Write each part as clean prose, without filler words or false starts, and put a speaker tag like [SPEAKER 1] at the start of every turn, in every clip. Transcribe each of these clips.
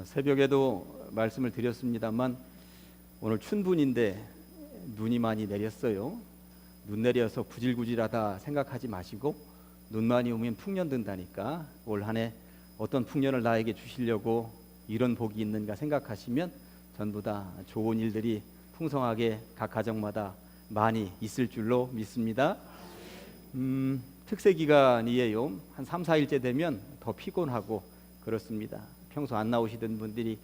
[SPEAKER 1] 새벽에도 말씀을 드렸습니다만 오늘 춘분인데 눈이 많이 내렸어요. 눈 내려서 구질구질하다 생각하지 마시고 눈 많이 오면 풍년 든다니까 올 한 해 어떤 풍년을 나에게 주시려고 이런 복이 있는가 생각하시면 전부 다 좋은 일들이 풍성하게 각 가정마다 많이 있을 줄로 믿습니다. 특세 기간이에요. 한 3, 4일째 되면 더 피곤하고 그렇습니다. 평소 안 나오시던 분들이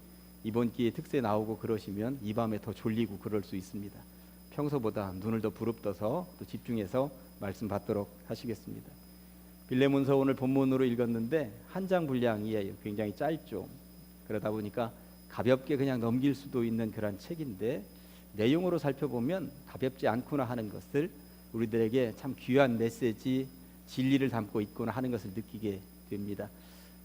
[SPEAKER 1] 이번 기회에 특세 나오고 그러시면 이 밤에 더 졸리고 그럴 수 있습니다. 평소보다 눈을 더 부릅떠서 또 집중해서 말씀 받도록 하시겠습니다. 빌레몬서 오늘 본문으로 읽었는데 한 장 분량이에요. 굉장히 짧죠. 그러다 보니까 가볍게 그냥 넘길 수도 있는 그런 책인데 내용으로 살펴보면 가볍지 않구나 하는 것을 우리들에게 참 귀한 메시지, 진리를 담고 있구나 하는 것을 느끼게 됩니다.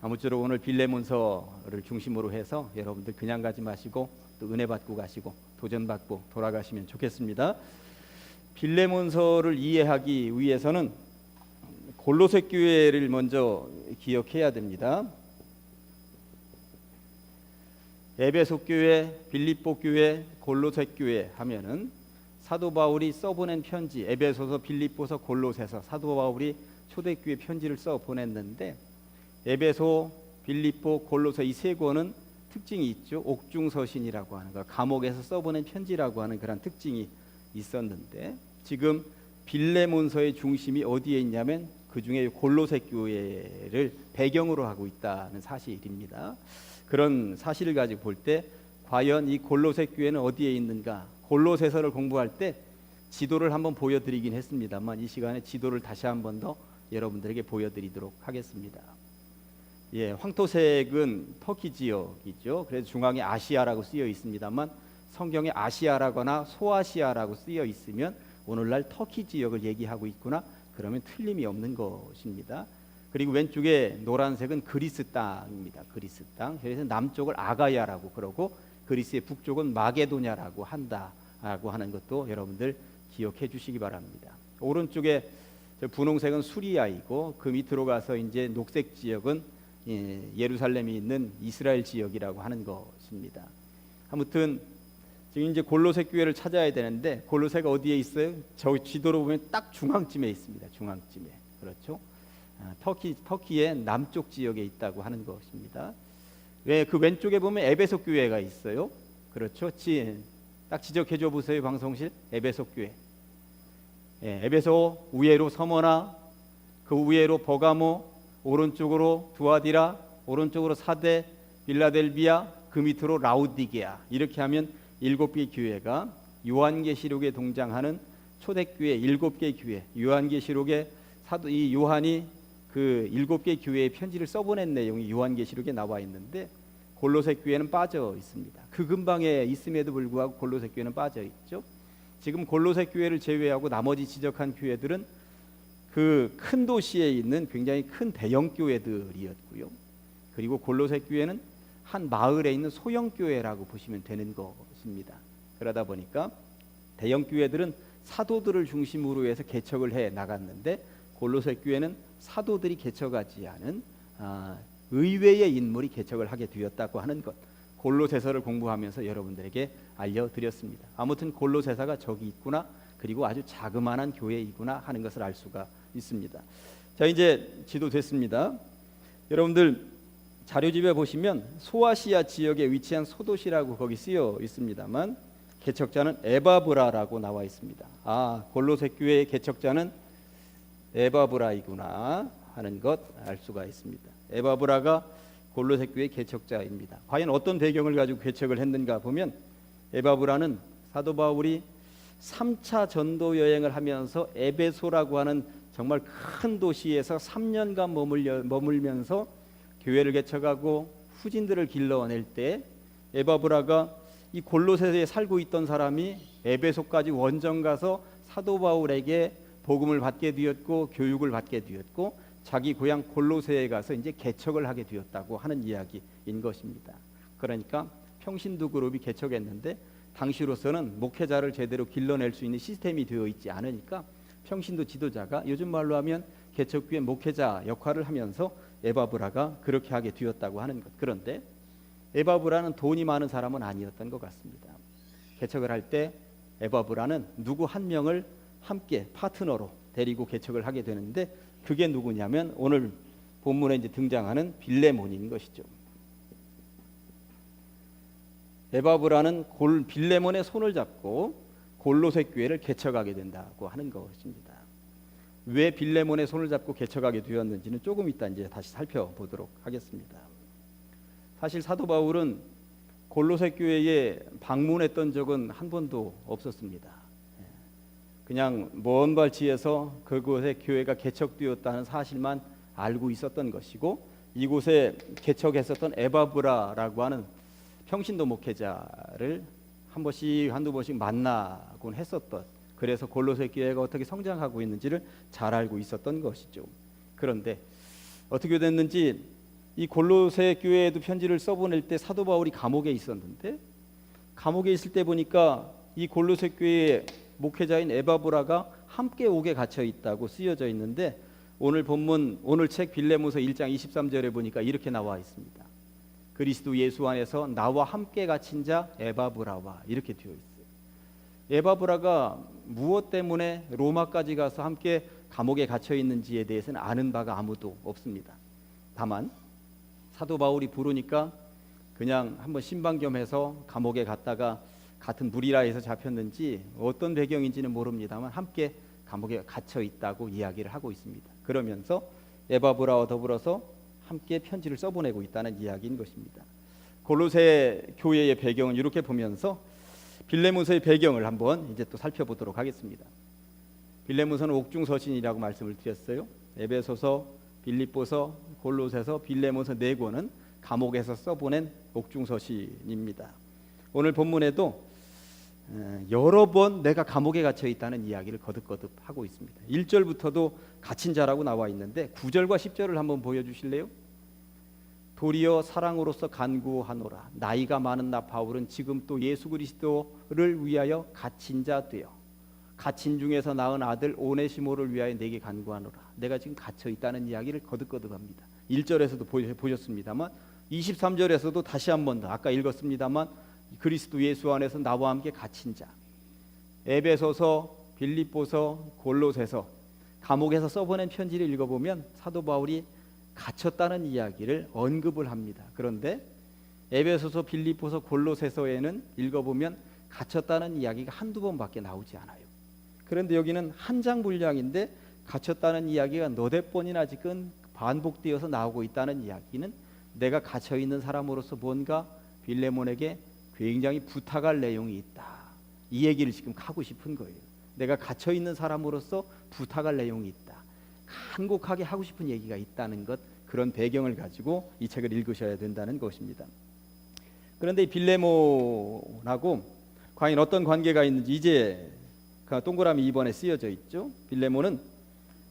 [SPEAKER 1] 아무쪼록 오늘 빌레몬서를 중심으로 해서 여러분들 그냥 가지 마시고 또 은혜 받고 가시고 도전 받고 돌아가시면 좋겠습니다. 빌레몬서를 이해하기 위해서는 골로새 교회를 먼저 기억해야 됩니다. 에베소 교회, 빌립보 교회, 골로새 교회 하면은 사도 바울이 써보낸 편지, 에베소서, 빌립보서, 골로새서 사도 바울이 초대교회 편지를 써 보냈는데 에베소, 빌립보, 골로새 이 세 권은 특징이 있죠. 옥중서신이라고 하는 거, 감옥에서 써보낸 편지라고 하는 그런 특징이 있었는데 지금 빌레몬서의 중심이 어디에 있냐면 그 중에 골로새 교회를 배경으로 하고 있다는 사실입니다. 그런 사실을 가지고 볼 때 과연 이 골로새 교회는 어디에 있는가? 골로새서를 공부할 때 지도를 한번 보여드리긴 했습니다만 이 시간에 지도를 다시 한번 더 여러분들에게 보여드리도록 하겠습니다. 황토색은 터키 지역이죠. 그래서 중앙에 아시아라고 쓰여 있습니다만 성경에 아시아라거나 소아시아라고 쓰여 있으면 오늘날 터키 지역을 얘기하고 있구나. 그러면 틀림이 없는 것입니다. 그리고 왼쪽에 노란색은 그리스 땅입니다. 그리스 땅. 그래서 남쪽을 아가야라고 그러고 그리스의 북쪽은 마게도냐라고 한다라고 하는 것도 여러분들 기억해 주시기 바랍니다. 오른쪽에 분홍색은 수리아이고 그 밑으로 가서 이제 녹색 지역은 예루살렘이 있는 이스라엘 지역이라고 하는 것입니다. 아무튼 지금 이제 골로새 교회를 찾아야 되는데 골로새가 어디에 있어요? 저 지도로 보면 딱 중앙쯤에 있습니다. 중앙쯤에. 그렇죠? 터키의 남쪽 지역에 있다고 하는 것입니다. 왜 그 왼쪽에 보면 에베소 교회가 있어요. 그렇죠? 딱 지적해 줘 보세요. 방송실 에베소 교회. 에베소 우회로 서머나 그 우회로 버가모 오른쪽으로 두아디라 오른쪽으로 사데 빌라델비아 그 밑으로 라우디게아 이렇게 하면 7개 교회가 요한계시록에 동장하는 초대교회 7개 교회 요한계시록에 사도 이 요한이 그 7개 교회의 편지를 써보낸 내용이 요한계시록에 나와 있는데 골로새 교회는 빠져 있습니다. 그 근방에 있음에도 불구하고 골로새 교회는 빠져 있죠. 지금 골로새 교회를 제외하고 나머지 지적한 교회들은 그 큰 도시에 있는 굉장히 큰 대형 교회들이었고요. 그리고 골로새 교회는 한 마을에 있는 소형 교회라고 보시면 되는 것입니다. 그러다 보니까 대형 교회들은 사도들을 중심으로 해서 개척을 해 나갔는데 골로새 교회는 사도들이 개척하지 않은 의외의 인물이 개척을 하게 되었다고 하는 것, 골로새서를 공부하면서 여러분들에게 알려드렸습니다. 아무튼 골로새서가 저기 있구나, 그리고 아주 자그마한 교회이구나 하는 것을 알 수가 있습니다. 자, 이제 지도 됐습니다. 여러분들 자료집에 보시면 소아시아 지역에 위치한 소도시라고 거기 쓰여 있습니다만 개척자는 에바브라라고 나와 있습니다. 골로새 교회의 개척자는 에바브라이구나 하는 것 알 수가 있습니다. 에바브라가 골로새 교회의 개척자입니다. 과연 어떤 배경을 가지고 개척을 했는가 보면 에바브라는 사도 바울이 3차 전도 여행을 하면서 에베소라고 하는 정말 큰 도시에서 3년간 머물면서 교회를 개척하고 후진들을 길러낼 때 에바브라가 이 골로새에 살고 있던 사람이 에베소까지 원정 가서 사도 바울에게 복음을 받게 되었고 교육을 받게 되었고 자기 고향 골로새에 가서 이제 개척을 하게 되었다고 하는 이야기인 것입니다. 그러니까 평신도 그룹이 개척했는데 당시로서는 목회자를 제대로 길러낼 수 있는 시스템이 되어 있지 않으니까 평신도 지도자가 요즘 말로 하면 개척교회 목회자 역할을 하면서 에바브라가 그렇게 하게 되었다고 하는 것. 그런데 에바브라는 돈이 많은 사람은 아니었던 것 같습니다. 개척을 할 때 에바브라는 누구 한 명을 함께 파트너로 데리고 개척을 하게 되는데, 그게 누구냐면 오늘 본문에 이제 등장하는 빌레몬인 것이죠. 에바브라는 빌레몬의 손을 잡고 골로새 교회를 개척하게 된다고 하는 것입니다. 왜 빌레몬의 손을 잡고 개척하게 되었는지는 조금 이따 이제 다시 살펴보도록 하겠습니다. 사실 사도 바울은 골로새 교회에 방문했던 적은 한 번도 없었습니다. 그냥 먼 발치에서 그곳에 교회가 개척되었다는 사실만 알고 있었던 것이고, 이곳에 개척했었던 에바브라라고 하는 평신도 목회자를 한 번씩 한두 번씩 만나곤 했었던, 그래서 골로새 교회가 어떻게 성장하고 있는지를 잘 알고 있었던 것이죠. 그런데 어떻게 됐는지 이 골로새 교회에도 편지를 써보낼 때 사도 바울이 감옥에 있었는데, 감옥에 있을 때 보니까 이 골로새 교회의 목회자인 에바브라가 함께 옥에 갇혀 있다고 쓰여져 있는데, 오늘 본문 오늘 책 빌레몬서 1장 23절에 보니까 이렇게 나와 있습니다. 그리스도 예수 안에서 나와 함께 갇힌 자 에바브라와, 이렇게 되어 있어요. 에바브라가 무엇 때문에 로마까지 가서 함께 감옥에 갇혀 있는지에 대해서는 아는 바가 아무도 없습니다. 다만 사도 바울이 부르니까 그냥 한번 신방겸해서 감옥에 갔다가 같은 무리라에서 잡혔는지 어떤 배경인지는 모릅니다만 함께 감옥에 갇혀 있다고 이야기를 하고 있습니다. 그러면서 에바브라와 더불어서 함께 편지를 써보내고 있다는 이야기인 것입니다. 골로새 교회의 배경은 이렇게 보면서 빌레몬서의 배경을 한번 이제 또 살펴보도록 하겠습니다. 빌레몬서는 옥중서신이라고 말씀을 드렸어요. 에베소서, 빌립보서, 골로새서, 빌레몬서 네 권은 감옥에서 써보낸 옥중서신입니다. 오늘 본문에도 여러 번 내가 감옥에 갇혀 있다는 이야기를 거듭거듭 하고 있습니다. 1절부터도 갇힌 자라고 나와 있는데 9절과 10절을 한번 보여주실래요? 도리어 사랑으로서 간구하노라. 나이가 많은 나 바울은 지금 또 예수 그리스도를 위하여 갇힌 자 되어 갇힌 중에서 낳은 아들 오네시모를 위하여 내게 간구하노라. 내가 지금 갇혀 있다는 이야기를 거듭거듭합니다. 1절에서도 보셨습니다만 23절에서도 다시 한 번 더 아까 읽었습니다만 그리스도 예수 안에서 나와 함께 갇힌 자. 에베소서, 빌립보서, 골로새서 감옥에서 써보낸 편지를 읽어보면 사도 바울이 갇혔다는 이야기를 언급을 합니다. 그런데 에베소서, 빌립보서, 골로새서에는 읽어보면 갇혔다는 이야기가 한두 번밖에 나오지 않아요. 그런데 여기는 한 장 분량인데 갇혔다는 이야기가 너댓 번이나 지금 반복되어서 나오고 있다는 이야기는 내가 갇혀있는 사람으로서 뭔가 빌레몬에게 굉장히 부탁할 내용이 있다. 이 얘기를 지금 하고 싶은 거예요. 내가 갇혀있는 사람으로서 부탁할 내용이 있다. 간곡하게 하고 싶은 얘기가 있다는 것, 그런 배경을 가지고 이 책을 읽으셔야 된다는 것입니다. 그런데 이 빌레몬하고 과연 어떤 관계가 있는지 이제 동그라미 2번에 쓰여져 있죠. 빌레몬은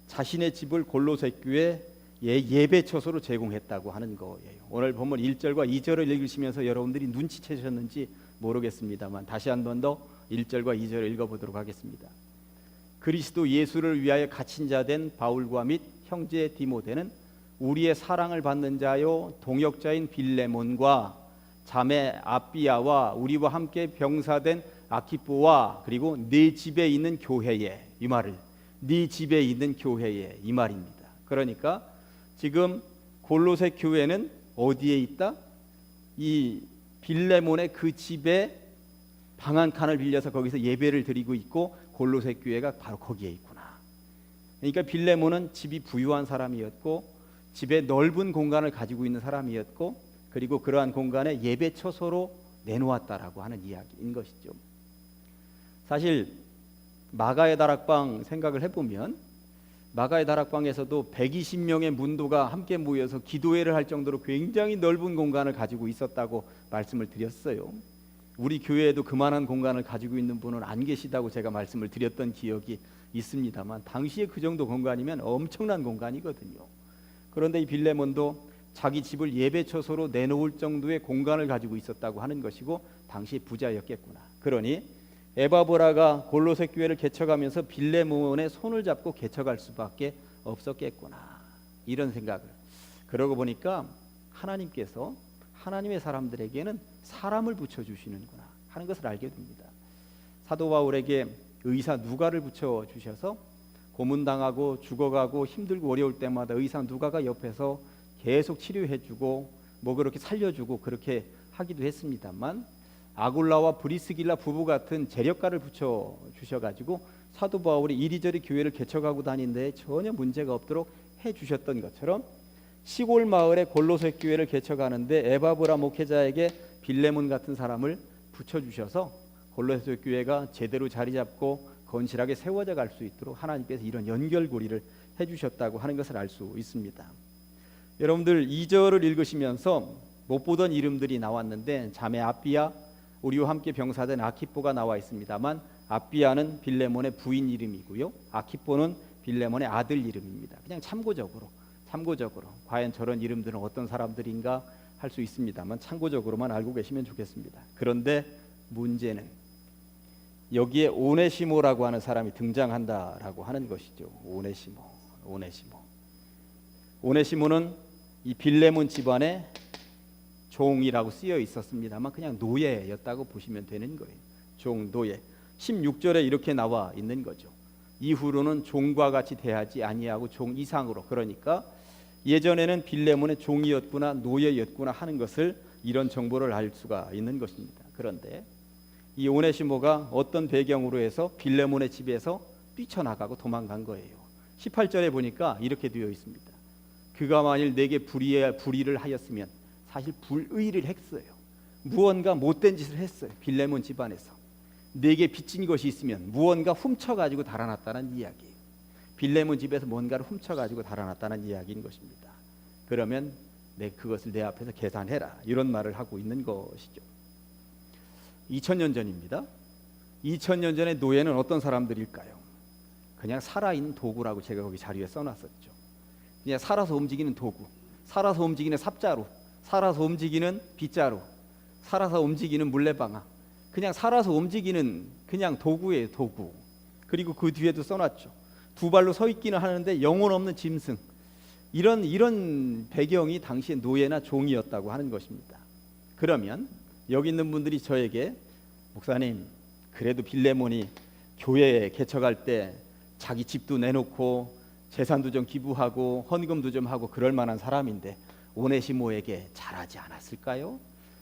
[SPEAKER 1] 자신의 집을 골로새 교회 예배 처소로 제공했다고 하는 거예요. 오늘 본문 1절과 2절을 읽으시면서 여러분들이 눈치채셨는지 모르겠습니다만 다시 한 번 더 1절과 2절을 읽어보도록 하겠습니다. 그리스도 예수를 위하여 갇힌 자 된 바울과 및 형제 디모데는 우리의 사랑을 받는 자요 동역자인 빌레몬과 자매 아비아와 우리와 함께 병사된 아키포와 그리고 네 집에 있는 교회에, 이 말을 네 집에 있는 교회에, 이 말입니다. 그러니까 지금 골로새 교회는 어디에 있다? 이 빌레몬의 그 집에 방 한 칸을 빌려서 거기서 예배를 드리고 있고 골로새 교회가 바로 거기에 있구나. 그러니까 빌레몬은 집이 부유한 사람이었고 집에 넓은 공간을 가지고 있는 사람이었고 그리고 그러한 공간에 예배 처소로 내놓았다라고 하는 이야기인 것이죠. 사실 마가의 다락방 생각을 해보면 마가의 다락방에서도 120명의 문도가 함께 모여서 기도회를 할 정도로 굉장히 넓은 공간을 가지고 있었다고 말씀을 드렸어요. 우리 교회에도 그만한 공간을 가지고 있는 분은 안 계시다고 제가 말씀을 드렸던 기억이 있습니다만 당시에 그 정도 공간이면 엄청난 공간이거든요. 그런데 이 빌레몬도 자기 집을 예배 처소로 내놓을 정도의 공간을 가지고 있었다고 하는 것이고 당시 부자였겠구나. 그러니 에바브라가 골로새 교회를 개척하면서 빌레몬의 손을 잡고 개척할 수밖에 없었겠구나, 이런 생각을. 그러고 보니까 하나님께서 하나님의 사람들에게는 사람을 붙여주시는구나 하는 것을 알게 됩니다. 사도 바울에게 의사 누가를 붙여주셔서 고문당하고 죽어가고 힘들고 어려울 때마다 의사 누가가 옆에서 계속 치료해주고 뭐 그렇게 살려주고 그렇게 하기도 했습니다만, 아굴라와 브리스길라 부부 같은 재력가를 붙여주셔가지고 사도 바울이 이리저리 교회를 개척하고 다니는데 전혀 문제가 없도록 해주셨던 것처럼, 시골 마을의 골로새 교회를 개척하는데 에바브라 목회자에게 빌레몬 같은 사람을 붙여주셔서 골로새 교회가 제대로 자리 잡고 건실하게 세워져 갈 수 있도록 하나님께서 이런 연결고리를 해주셨다고 하는 것을 알 수 있습니다. 여러분들 2절을 읽으시면서 못 보던 이름들이 나왔는데, 자매 아비야, 우리와 함께 병사된 아키포가 나와 있습니다만, 아비야는 빌레몬의 부인 이름이고요, 아키포는 빌레몬의 아들 이름입니다. 그냥 참고적으로 과연 저런 이름들은 어떤 사람들인가 할 수 있습니다만 참고적으로만 알고 계시면 좋겠습니다. 그런데 문제는 여기에 오네시모라고 하는 사람이 등장한다라고 하는 것이죠. 오네시모는 이 빌레몬 집안의 종이라고 쓰여 있었습니다만 그냥 노예였다고 보시면 되는 거예요. 종, 노예. 16절에 이렇게 나와 있는 거죠. 이후로는 종과 같이 대하지 아니하고 종 이상으로, 그러니까 예전에는 빌레몬의 종이었구나 노예였구나 하는 것을, 이런 정보를 알 수가 있는 것입니다. 그런데 이 오네시모가 어떤 배경으로 해서 빌레몬의 집에서 뛰쳐나가고 도망간 거예요. 18절에 보니까 이렇게 되어 있습니다. 그가 만일 내게 불의를 하였으면, 사실 불의를 했어요. 무언가 못된 짓을 했어요. 빌레몬 집안에서 내게 빚진 것이 있으면 무언가 훔쳐가지고 달아났다는 이야기예요. 빌레몬 집에서 뭔가를 훔쳐가지고 달아났다는 이야기인 것입니다. 그러면 그것을 내 앞에서 계산해라, 이런 말을 하고 있는 것이죠. 2000년 전입니다. 2000년 전의 노예는 어떤 사람들일까요? 그냥 살아있는 도구라고 제가 거기 자료에 써놨었죠. 그냥 살아서 움직이는 도구, 살아서 움직이는 삽자루, 살아서 움직이는 빗자루, 살아서 움직이는 물레방아, 그냥 살아서 움직이는 그냥 도구예요, 도구. 그리고 그 뒤에도 써놨죠. 두 발로 서 있기는 하는데 영혼 없는 짐승. 이런 배경이 당시의 노예나 종이었다고 하는 것입니다. 그러면 여기 있는 분들이 저에게, 목사님, 그래도 빌레몬이 교회에 개척할 때 자기 집도 내놓고 재산도 좀 기부하고 헌금도 좀 하고 그럴 만한 사람인데 오네시모에게 잘하지 않았을까요?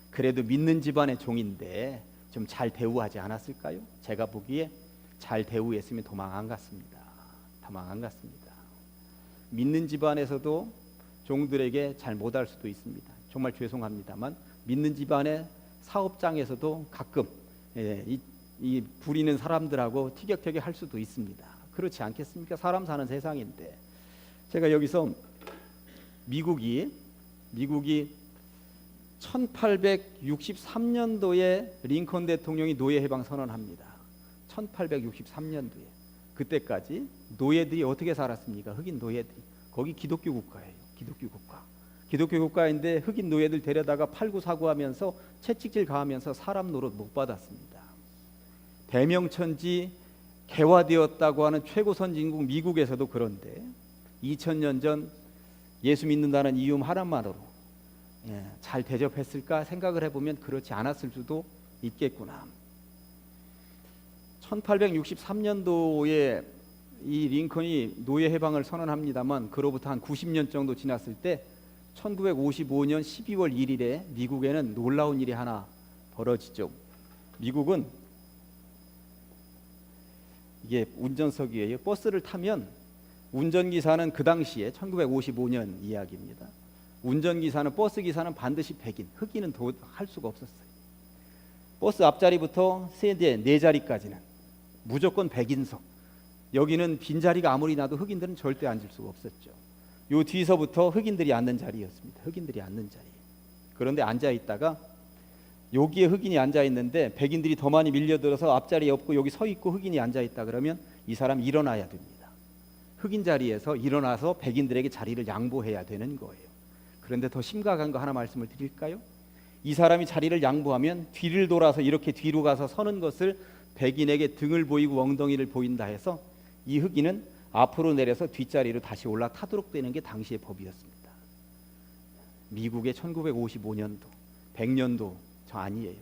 [SPEAKER 1] 그래도 믿는 집안의 종인데 좀 잘 대우하지 않았을까요? 제가 보기에 잘 대우했으면 도망 안 갔습니다. 믿는 집안에서도 종들에게 잘 못할 수도 있습니다. 정말 죄송합니다만 믿는 집안의 사업장에서도 가끔 이 부리는 사람들하고 티격태격 할 수도 있습니다. 그렇지 않겠습니까? 사람 사는 세상인데. 제가 여기서 미국이 1863년도에 링컨 대통령이 노예 해방 선언합니다. 1863년도에. 그때까지 노예들이 어떻게 살았습니까? 흑인 노예들이. 거기 기독교 국가예요. 기독교 국가인데 흑인 노예들 데려다가 팔고 사고하면서 채찍질 가하면서 사람 노릇 못 받았습니다. 대명천지 개화되었다고 하는 최고 선진국 미국에서도 그런데 2000년 전 예수 믿는다는 이유 하나만으로 잘 대접했을까 생각을 해보면 그렇지 않았을 수도 있겠구나. 1863년도에 이 링컨이 노예 해방을 선언합니다만 그로부터 한 90년 정도 지났을 때 1955년 12월 1일에 미국에는 놀라운 일이 하나 벌어지죠. 미국은 이게 운전석이에요. 버스를 타면 운전기사는 그 당시에 1955년 이야기입니다. 운전기사는, 버스기사는 반드시 백인, 흑인은 할 수가 없었어요. 버스 앞자리부터 네 자리까지는 무조건 백인석. 여기는 빈자리가 아무리 나도 흑인들은 절대 앉을 수가 없었죠. 요 뒤서부터 흑인들이 앉는 자리였습니다. 그런데 앉아있다가 여기에 흑인이 앉아있는데 백인들이 더 많이 밀려들어서 앞자리에 없고 여기 서 있고 흑인이 앉아있다 그러면 이 사람 일어나야 됩니다. 흑인 자리에서 일어나서 백인들에게 자리를 양보해야 되는 거예요. 그런데 더 심각한 거 하나 말씀을 드릴까요? 이 사람이 자리를 양보하면 뒤를 돌아서 이렇게 뒤로 가서 서는 것을 백인에게 등을 보이고 엉덩이를 보인다 해서 이 흑인은 앞으로 내려서 뒷자리로 다시 올라타도록 되는 게 당시의 법이었습니다. 미국의 1955년도. 100년도 저 아니에요.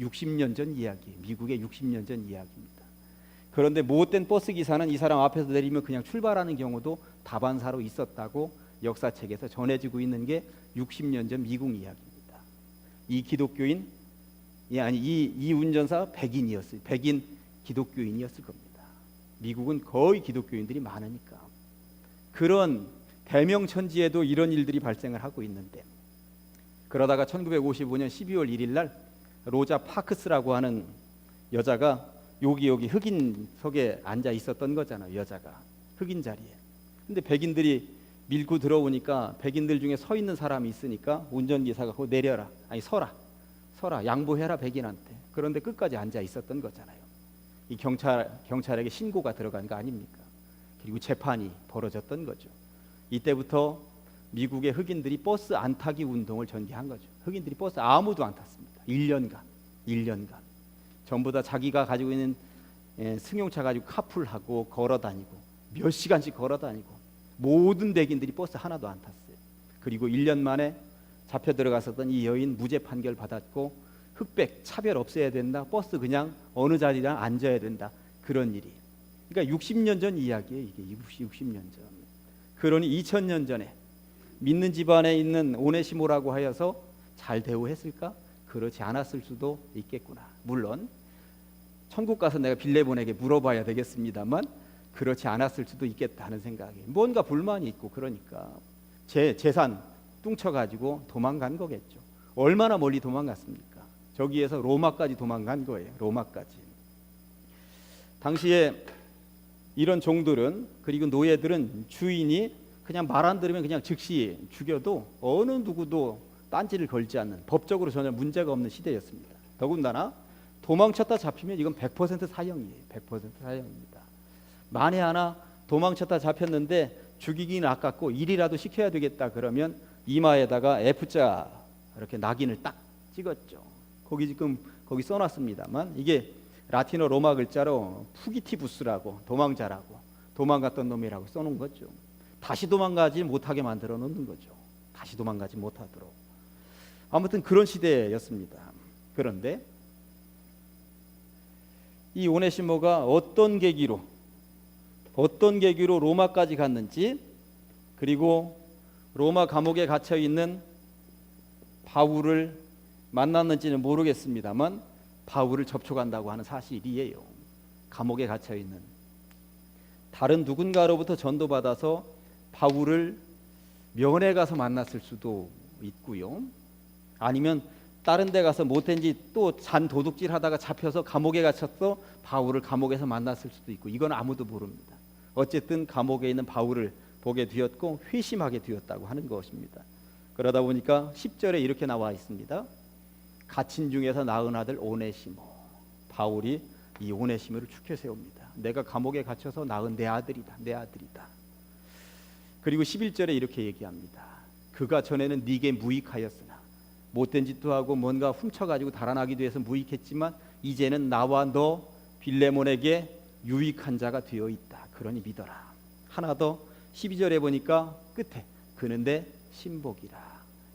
[SPEAKER 1] 60년 전 이야기, 미국의 60년 전 이야기입니다. 그런데 못된 버스 기사는 이 사람 앞에서 내리면 그냥 출발하는 경우도 다반사로 있었다고 역사책에서 전해지고 있는 게 60년 전 미국 이야기입니다. 이 기독교인, 이 운전사 백인이었어요. 백인 기독교인이었을 겁니다. 미국은 거의 기독교인들이 많으니까. 그런 대명천지에도 이런 일들이 발생을 하고 있는데, 그러다가 1955년 12월 1일 날 로자 파크스라고 하는 여자가 여기 흑인석에 앉아 있었던 거잖아요. 여자가 흑인 자리에. 근데 백인들이 밀고 들어오니까 백인들 중에 서 있는 사람이 있으니까 운전기사가 그거 내려라, 아니 서라 양보해라 백인한테. 그런데 끝까지 앉아 있었던 거잖아요. 이 경찰에게 신고가 들어간 거 아닙니까? 그리고 재판이 벌어졌던 거죠. 이때부터 미국의 흑인들이 버스 안 타기 운동을 전개한 거죠. 흑인들이 버스 아무도 안 탔습니다. 1년간 전부 다 자기가 가지고 있는 승용차 가지고 카풀하고 걸어다니고 몇 시간씩 걸어다니고, 모든 백인들이 버스 하나도 안 탔어요. 그리고 1년 만에 잡혀 들어갔었던 이 여인 무죄 판결 받았고, 흑백 차별 없애야 된다, 버스 그냥 어느 자리나 앉아야 된다, 그런 일이. 그러니까 60년 전 이야기예요. 이게 60년 전. 그러니 2000년 전에 믿는 집안에 있는 오네시모라고 하여서 잘 대우했을까? 그렇지 않았을 수도 있겠구나. 물론 천국 가서 내가 빌레몬에게 물어봐야 되겠습니다만 그렇지 않았을 수도 있겠다는 생각이, 뭔가 불만이 있고 그러니까 재산 뚱쳐가지고 도망간 거겠죠. 얼마나 멀리 도망갔습니까? 저기에서 로마까지 도망간 거예요. 로마까지. 당시에 이런 종들은, 그리고 노예들은 주인이 그냥 말 안 들으면 그냥 즉시 죽여도 어느 누구도 딴지를 걸지 않는, 법적으로 전혀 문제가 없는 시대였습니다. 더군다나 도망쳤다 잡히면 이건 100% 사형이에요. 100% 사형입니다. 만에 하나 도망쳤다 잡혔는데 죽이긴 아깝고 일이라도 시켜야 되겠다 그러면 이마에다가 F자 이렇게 낙인을 딱 찍었죠. 거기 써놨습니다만 이게 라틴어 로마 글자로 푸기티부스라고, 도망자라고, 도망갔던 놈이라고 써놓은 거죠. 다시 도망가지 못하게 만들어 놓는 거죠. 다시 도망가지 못하도록. 아무튼 그런 시대였습니다. 그런데 이 오네시모가 어떤 계기로 로마까지 갔는지, 그리고 로마 감옥에 갇혀 있는 바울을 만났는지는 모르겠습니다만 바울을 접촉한다고 하는 사실이에요. 감옥에 갇혀 있는 다른 누군가로부터 전도받아서 바울을 면회 가서 만났을 수도 있고요. 아니면 다른 데 가서 못된 짓 또 잔 도둑질 하다가 잡혀서 감옥에 갇혔어 바울을 감옥에서 만났을 수도 있고, 이건 아무도 모릅니다. 어쨌든 감옥에 있는 바울을 보게 되었고 회심하게 되었다고 하는 것입니다. 그러다 보니까 10절에 이렇게 나와 있습니다. 갇힌 중에서 낳은 아들 오네시모. 바울이 이 오네시모를 축혀 세웁니다. 내가 감옥에 갇혀서 낳은 내 아들이다. 그리고 11절에 이렇게 얘기합니다. 그가 전에는 네게 무익하였으나, 못된 짓도 하고 뭔가 훔쳐가지고 달아나기도 해서 무익했지만 이제는 나와 너 빌레몬에게 유익한 자가 되어 있다. 그러니 믿어라. 하나 더 12절에 보니까 끝에 그는 내 신복이라.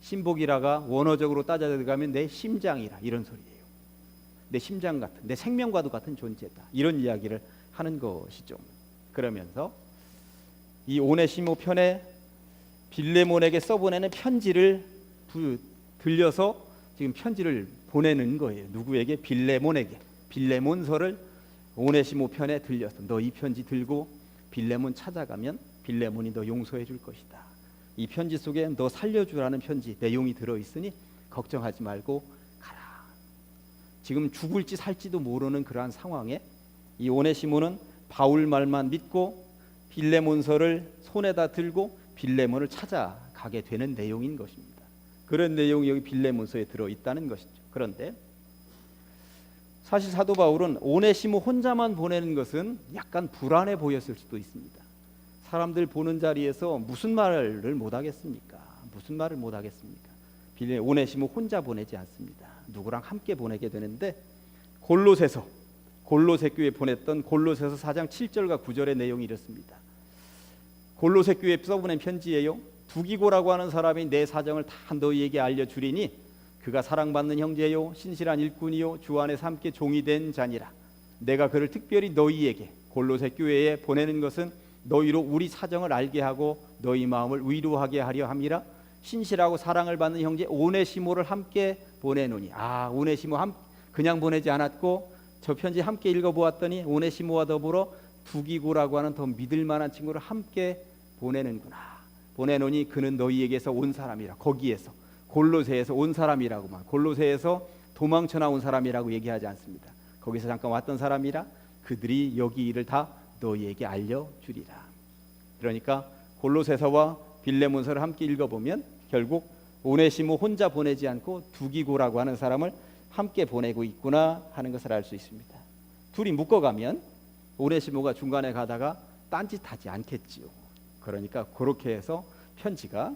[SPEAKER 1] 신복이라가 원어적으로 따져 들어가면 내 심장이라, 이런 소리예요. 내 심장 같은, 내 생명과도 같은 존재다, 이런 이야기를 하는 것이죠. 그러면서 이 오네시모 편에 빌레몬에게 써보내는 편지를 들려서 지금 편지를 보내는 거예요. 누구에게? 빌레몬에게. 빌레몬서를 오네시모 편에 들려서 너 이 편지 들고 빌레몬 찾아가면 빌레몬이 너 용서해 줄 것이다. 이 편지 속에 너 살려주라는 편지 내용이 들어있으니 걱정하지 말고 가라. 지금 죽을지 살지도 모르는 그러한 상황에 이 오네시모는 바울 말만 믿고 빌레몬서를 손에다 들고 빌레몬을 찾아가게 되는 내용인 것입니다. 그런 내용이 여기 빌레몬서에 들어있다는 것이죠. 그런데 사실 사도 바울은 오네시모 혼자만 보내는 것은 약간 불안해 보였을 수도 있습니다. 사람들 보는 자리에서 무슨 말을 못하겠습니까? 오네시모 혼자 보내지 않습니다. 누구랑 함께 보내게 되는데, 골로새 교회에 보냈던 골로새서 4장 7절과 9절의 내용이 이렇습니다. 골로새 교회에 써보낸 편지예요. 두기고라고 하는 사람이 내 사정을 다 너희에게 알려주리니 그가 사랑받는 형제요 신실한 일꾼이요 주 안에서 함께 종이 된 자니라. 내가 그를 특별히 너희에게 골로새 교회에 보내는 것은 너희로 우리 사정을 알게 하고 너희 마음을 위로하게 하려 함이라. 신실하고 사랑을 받는 형제 오네시모를 함께 보내노니. 오네시모 그냥 보내지 않았고 저 편지 함께 읽어보았더니 오네시모와 더불어 두기고라고 하는 더 믿을 만한 친구를 함께 보내는구나. 보내노니 그는 너희에게서 온 사람이라. 거기에서 골로새에서 온 사람이라고만, 골로새에서 도망쳐 나온 사람이라고 얘기하지 않습니다. 거기서 잠깐 왔던 사람이라 그들이 여기 일을 다 너희에게 알려주리라. 그러니까 골로새서와 빌레몬서를 함께 읽어보면 결국 오네시모 혼자 보내지 않고 두기고라고 하는 사람을 함께 보내고 있구나 하는 것을 알 수 있습니다. 둘이 묶어가면 오네시모가 중간에 가다가 딴짓하지 않겠지요. 그러니까 그렇게 해서 편지가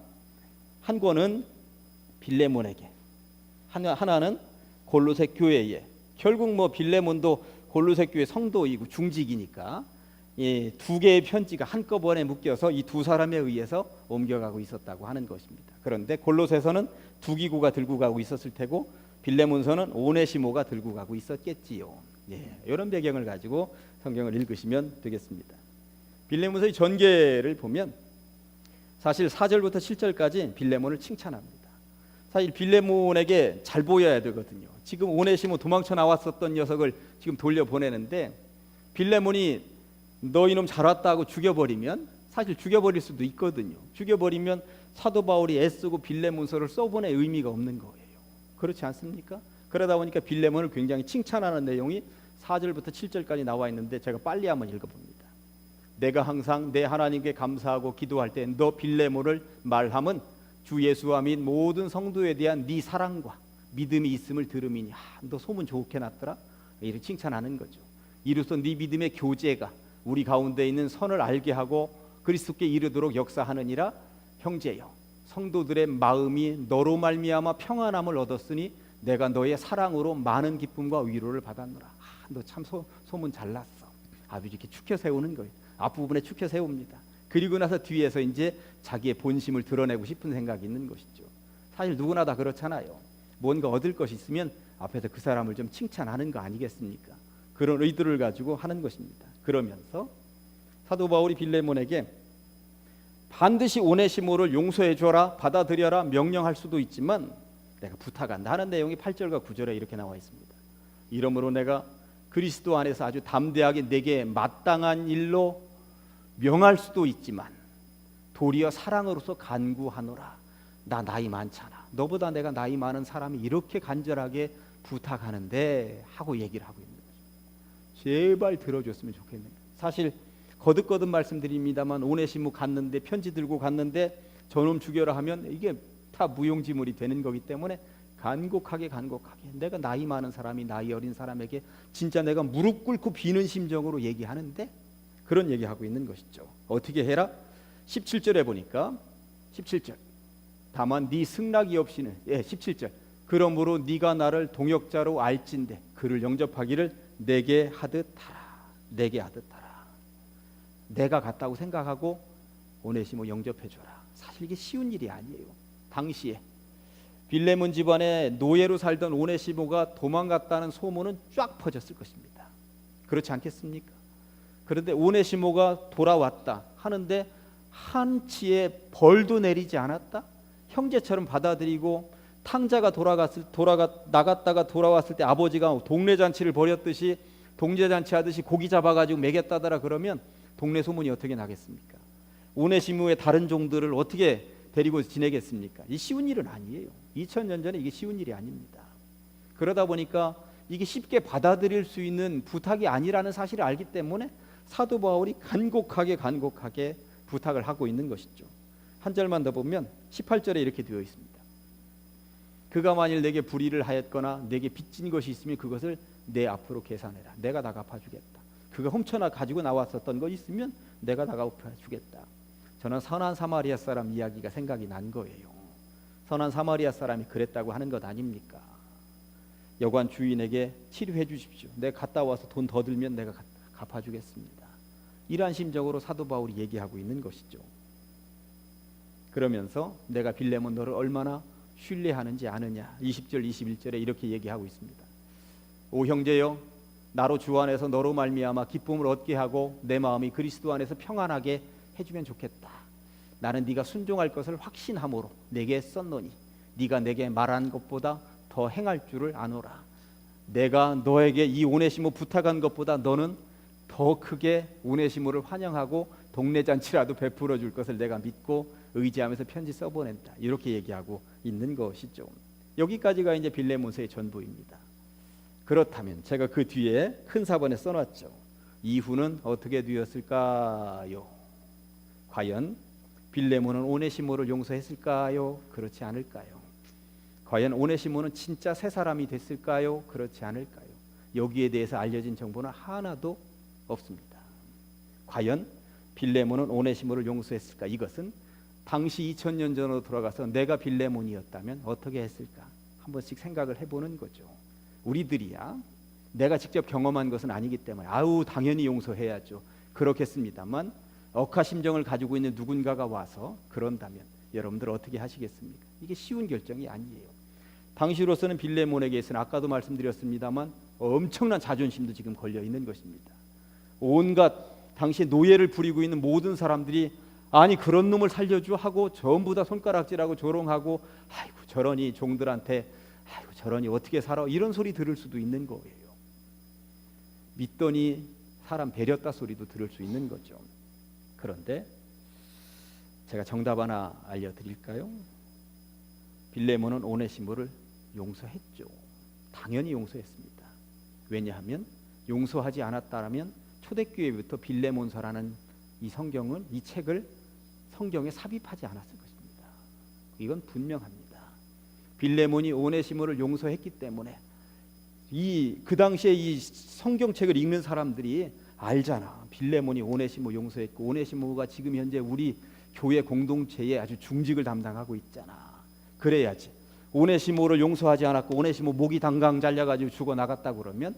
[SPEAKER 1] 한 권은 빌레몬에게, 하나는 골로새 교회에. 결국 빌레몬도 골로새 교회 성도이고 중직이니까 두 개의 편지가 한꺼번에 묶여서 이 두 사람에 의해서 옮겨가고 있었다고 하는 것입니다. 그런데 골로새서는 두기고가 들고 가고 있었을 테고 빌레몬서는 오네시모가 들고 가고 있었겠지요. 이런 배경을 가지고 성경을 읽으시면 되겠습니다. 빌레몬서의 전개를 보면 사실 4절부터 7절까지 빌레몬을 칭찬합니다. 사실 빌레몬에게 잘 보여야 되거든요. 지금 오네시모 도망쳐 나왔었던 녀석을 지금 돌려보내는데 빌레몬이 너 이놈 잘 왔다 하고 죽여버리면, 사실 죽여버릴 수도 있거든요. 죽여버리면 사도 바울이 애쓰고 빌레몬서를 써보낼 의미가 없는 거예요. 그렇지 않습니까? 그러다 보니까 빌레몬을 굉장히 칭찬하는 내용이 4절부터 7절까지 나와 있는데 제가 빨리 한번 읽어봅니다. 내가 항상 내 하나님께 감사하고 기도할 때 너 빌레몬을 말함은 주 예수와 및 모든 성도에 대한 네 사랑과 믿음이 있음을 들음이니. 너 소문 좋게 났더라. 이렇게 칭찬하는 거죠. 이로써 네 믿음의 교제가 우리 가운데 있는 선을 알게 하고 그리스도께 이르도록 역사하느니라. 형제여, 성도들의 마음이 너로 말미암아 평안함을 얻었으니 내가 너의 사랑으로 많은 기쁨과 위로를 받았노라. 너 참 소문 잘났어. 아주 이렇게 축혀 세우는 거예요. 앞부분에 축혀 세웁니다. 그리고 나서 뒤에서 이제 자기의 본심을 드러내고 싶은 생각이 있는 것이죠. 사실 누구나 다 그렇잖아요. 뭔가 얻을 것이 있으면 앞에서 그 사람을 좀 칭찬하는 거 아니겠습니까? 그런 의도를 가지고 하는 것입니다. 그러면서 사도 바울이 빌레몬에게 반드시 오네시모를 용서해 줘라, 받아들여라 명령할 수도 있지만 내가 부탁한다 하는 내용이 8절과 9절에 이렇게 나와 있습니다. 이러므로 내가 그리스도 안에서 아주 담대하게 내게 마땅한 일로 명할 수도 있지만 도리어 사랑으로서 간구하노라. 나 나이 많잖아. 너보다 내가 나이 많은 사람이 이렇게 간절하게 부탁하는데 하고 얘기를 하고 있는 거죠. 제발 들어줬으면 좋겠네요. 사실 거듭거듭 말씀드립니다만 오네시모 갔는데, 편지 들고 갔는데 저놈 죽여라 하면 이게 다 무용지물이 되는 거기 때문에 간곡하게 내가 나이 많은 사람이 나이 어린 사람에게 진짜 내가 무릎 꿇고 비는 심정으로 얘기하는데 그런 얘기하고 있는 것이죠. 어떻게 해라? 17절에 보니까 17절 다만 네 승낙이 없이는 17절 그러므로 네가 나를 동역자로 알진대 그를 영접하기를 내게 하듯 하라. 내가 갔다고 생각하고 오네시모 영접해줘라. 사실 이게 쉬운 일이 아니에요. 당시에 빌레몬 집안에 노예로 살던 오네시모가 도망갔다는 소문은 쫙 퍼졌을 것입니다. 그렇지 않겠습니까? 그런데 오네시모가 돌아왔다 하는데 한치의 벌도 내리지 않았다? 형제처럼 받아들이고 탕자가 나갔다가 돌아왔을 때 아버지가 동네 잔치를 벌였듯이 동네 잔치 하듯이 고기 잡아가지고 먹였다더라 그러면 동네 소문이 어떻게 나겠습니까? 오네시모의 다른 종들을 어떻게 데리고 지내겠습니까? 이 쉬운 일은 아니에요. 2000년 전에 이게 쉬운 일이 아닙니다. 그러다 보니까 이게 쉽게 받아들일 수 있는 부탁이 아니라는 사실을 알기 때문에 사도 바울이 간곡하게 부탁을 하고 있는 것이죠. 한 절만 더 보면 18절에 이렇게 되어 있습니다. 그가 만일 내게 불의를 하였거나 내게 빚진 것이 있으면 그것을 내 앞으로 계산해라. 내가 다 갚아주겠다. 그가 훔쳐나 가지고 나왔었던 거 있으면 내가 다 갚아주겠다. 저는 선한 사마리아 사람 이야기가 생각이 난 거예요. 선한 사마리아 사람이 그랬다고 하는 것 아닙니까? 여관 주인에게 치료해 주십시오. 내가 갔다 와서 돈 더 들면 내가 갚아주겠습니다. 이러한 심정으로 사도 바울이 얘기하고 있는 것이죠. 그러면서 내가 빌레몬 너를 얼마나 신뢰하는지 아느냐. 20절 21절에 이렇게 얘기하고 있습니다. 오 형제여, 나로 주 안에서 너로 말미암아 기쁨을 얻게 하고 내 마음이 그리스도 안에서 평안하게 해주면 좋겠다. 나는 네가 순종할 것을 확신함으로 내게 썼노니 네가 내게 말한 것보다 더 행할 줄을 아노라. 내가 너에게 이 오네시모 부탁한 것보다 너는 더 크게 오네시모를 환영하고 동네 잔치라도 베풀어 줄 것을 내가 믿고 의지하면서 편지 써보낸다. 이렇게 얘기하고 있는 것이죠. 여기까지가 이제 빌레몬서의 전부입니다. 그렇다면 제가 그 뒤에 큰 사본에 써놨죠. 이후는 어떻게 되었을까요? 과연 빌레몬은 오네시모를 용서했을까요? 그렇지 않을까요? 과연 오네시모는 진짜 새 사람이 됐을까요? 그렇지 않을까요? 여기에 대해서 알려진 정보는 하나도 없습니다. 과연 빌레몬은 오네시모를 용서했을까? 이것은 당시 2000년 전으로 돌아가서 내가 빌레몬이었다면 어떻게 했을까? 한 번씩 생각을 해보는 거죠. 우리들이야 내가 직접 경험한 것은 아니기 때문에 아우 당연히 용서해야죠. 그렇겠습니다만 억하심정을 가지고 있는 누군가가 와서 그런다면 여러분들 어떻게 하시겠습니까? 이게 쉬운 결정이 아니에요. 당시로서는 빌레몬에게서는 아까도 말씀드렸습니다만 엄청난 자존심도 지금 걸려 있는 것입니다. 온갖 당시 노예를 부리고 있는 모든 사람들이 아니 그런 놈을 살려줘 하고 전부 다 손가락질하고 조롱하고 아이고 저러니 종들한테 아이고 저러니 어떻게 살아 이런 소리 들을 수도 있는 거예요. 믿더니 사람 배렸다 소리도 들을 수 있는 거죠. 그런데 제가 정답 하나 알려드릴까요? 빌레몬은 오네시모를 용서했죠. 당연히 용서했습니다. 왜냐하면 용서하지 않았다면 초대교회부터 빌레몬서라는 이 성경은 이 책을 성경에 삽입하지 않았을 것입니다. 이건 분명합니다. 빌레몬이 오네시모를 용서했기 때문에 그 당시에 이 성경책을 읽는 사람들이 알잖아. 빌레몬이 오네시모 용서했고 오네시모가 지금 현재 우리 교회 공동체에 아주 중직을 담당하고 있잖아. 그래야지. 오네시모를 용서하지 않았고 오네시모 목이 당강 잘려가지고 죽어나갔다 그러면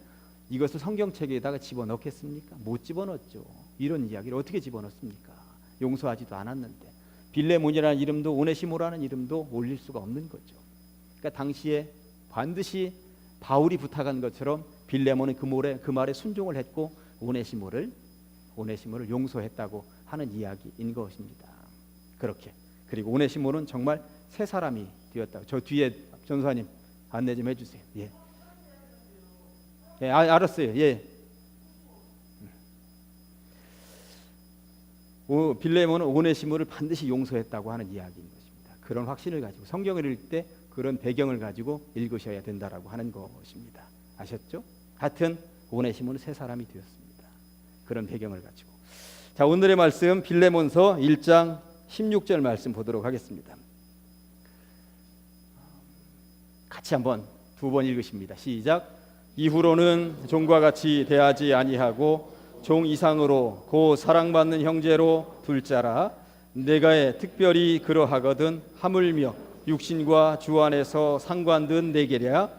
[SPEAKER 1] 이것을 성경책에다가 집어넣겠습니까? 못 집어넣었죠. 이런 이야기를 어떻게 집어넣습니까? 용서하지도 않았는데 빌레몬이라는 이름도 오네시모라는 이름도 올릴 수가 없는 거죠. 그러니까 당시에 반드시 바울이 부탁한 것처럼 빌레몬은 그 말에 순종을 했고 오네시모를 용서했다고 하는 이야기인 것입니다. 그렇게 그리고 오네시모는 정말 새 사람이 되었다고. 저 뒤에 전사님 안내 좀 해주세요. 예, 알았어요. 예. 빌레몬은 오네시모를 반드시 용서했다고 하는 이야기인 것입니다. 그런 확신을 가지고 성경을 읽을 때 그런 배경을 가지고 읽으셔야 된다라고 하는 것입니다. 아셨죠? 하여튼 오네시모는 새 사람이 되었습니다. 그런 배경을 가지고. 자, 오늘의 말씀 빌레몬서 1장 16절 말씀 보도록 하겠습니다. 같이 한번 두 번 읽으십니다. 시작. 이후로는 종과 같이 대하지 아니하고 종 이상으로 고 사랑받는 형제로 둘 자라. 내가 특별히 그러하거든 하물며 육신과 주 안에서 상관된 내게랴.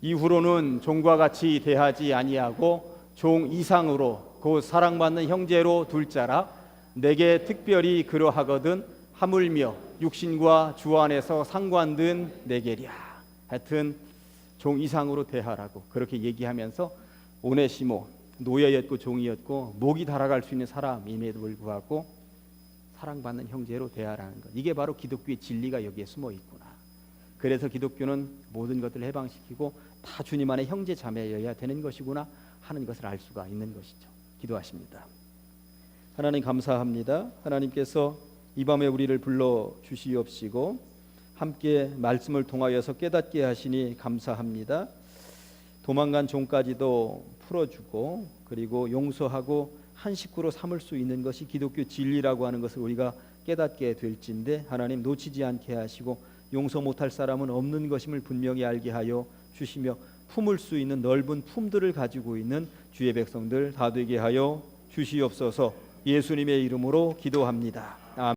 [SPEAKER 1] 이후로는 종과 같이 대하지 아니하고 종 이상으로 고 사랑받는 형제로 둘 자라. 내게 특별히 그러하거든 하물며 육신과 주 안에서 상관된 내게랴. 하여튼 종 이상으로 대하라고 그렇게 얘기하면서 오네시모 노예였고 종이었고 목이 달아갈 수 있는 사람임에도 불구하고 사랑받는 형제로 대하라는 것. 이게 바로 기독교의 진리가 여기에 숨어 있구나. 그래서 기독교는 모든 것들을 해방시키고 다 주님 안에 형제 자매여야 되는 것이구나 하는 것을 알 수가 있는 것이죠. 기도하십니다. 하나님 감사합니다. 하나님께서 이 밤에 우리를 불러 주시옵시고 함께 말씀을 통하여서 깨닫게 하시니 감사합니다. 도망간 종까지도 풀어주고 그리고 용서하고 한 식구로 삼을 수 있는 것이 기독교 진리라고 하는 것을 우리가 깨닫게 될진데 하나님 놓치지 않게 하시고 용서 못할 사람은 없는 것임을 분명히 알게 하여 주시며 품을 수 있는 넓은 품들을 가지고 있는 주의 백성들 다 되게 하여 주시옵소서. 예수님의 이름으로 기도합니다.